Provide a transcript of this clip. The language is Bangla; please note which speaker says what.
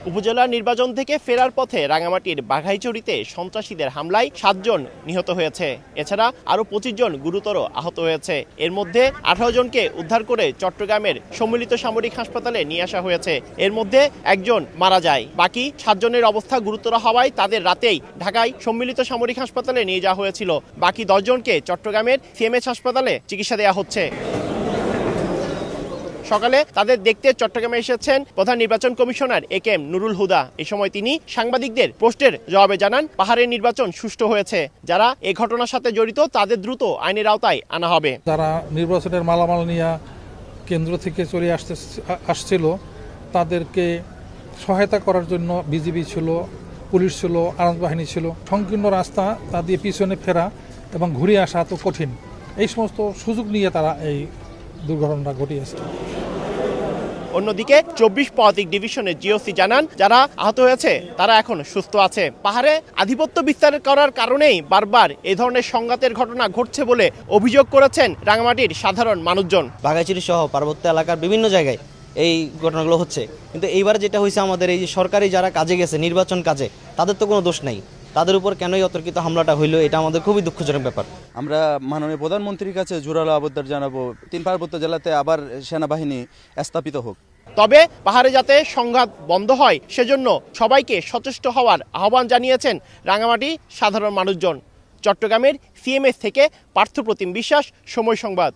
Speaker 1: উপজেলা নির্বাচন থেকে ফেরার পথে রাঙামাটির বাঘাইচড়িতে সন্ত্রাসীদের হামলায় 7 জন নিহত হয়েছে। এছাড়া আরও 25 জন গুরুতর আহত হয়েছে। এর মধ্যে 18 জনকে উদ্ধার করে চট্টগ্রামের সম্মিলিত সামরিক হাসপাতালে নিয়ে আসা হয়েছে। এর মধ্যে একজন মারা যায়। বাকি 7 জনের অবস্থা গুরুতর হওয়ায় তাদের রাতেই ঢাকায় সম্মিলিত সামরিক হাসপাতালে নিয়ে যাওয়া হয়েছিল। বাকি 10 জনকে চট্টগ্রামের সিএমএইচ হাসপাতালে চিকিৎসা দেওয়া হচ্ছে। সকালে তাদের দেখতে চট্টগ্রামে এসেছেন প্রধান নির্বাচন কমিশনার একেএম নুরুল হুদা। এই সময় তিনি সাংবাদিকদের প্রশ্নের জবাবে জানান, পাহাড়ের নির্বাচন সুষ্ঠু হয়েছে। যারা এই ঘটনার সাথে জড়িত তাদের দ্রুত আইনের আওতায় আনা হবে।
Speaker 2: যারা নির্বাচনের মালামাল নিয়ে কেন্দ্র থেকে চলে আসছিল তাদেরকে সহায়তা করার জন্য বিজিবি ছিল, পুলিশ ছিল, আনন্দ বাহিনী ছিল। সংকীর্ণ রাস্তা তা দিয়ে পিছনে ফেরা এবং ঘুরে আসা তো কঠিন। এই সমস্ত সুযোগ নিয়ে তারা এই দুর্ঘটনা ঘটিয়েছে।
Speaker 1: অন্যদিকে 24 পদাতিক ডিভিশনের জিওসি জানান, যারা আহত হয়েছে তারা এখন সুস্থ আছে। পাহাড়ে আধিপত্য বিস্তার করার কারণেই বারবার এ ধরনের সংঘাতের ঘটনা ঘটছে বলে অভিযোগ করেছেন রাঙামাটির সাধারণ মানুষজন।
Speaker 3: বাঘাইছড়ি সহ পার্বত্য এলাকার বিভিন্ন জায়গায় এই ঘটনাগুলো হচ্ছে, কিন্তু এইবার যেটা হয়েছে আমাদের এই যে সরকারি যারা কাজে গেছে নির্বাচন কাজে, তাদের তো কোনো দোষ নেই। তাদের উপর কেনই অতর্কিত হামলাটা হইলো, এটা আমাদের খুবই দুঃখজনক ব্যাপার।
Speaker 4: আমরা মাননীয় প্রধানমন্ত্রীর কাছে জোরালো আবেদন জানাবো, 3 পার্বত্য জেলাতে আবার সেনাবাহিনী স্থাপিত হোক।
Speaker 1: তবে পাহাড়ে যাতে সংঘাত বন্ধ হয় সেজন্য সবাইকে সচেষ্ট হওয়ার আহ্বান জানিয়েছেন রাঙামাটি সাধারণ মানুষজন। চট্টগ্রামের সিএমএস থেকে পার্থপ্রতিম বিশ্বাস, সময় সংবাদ।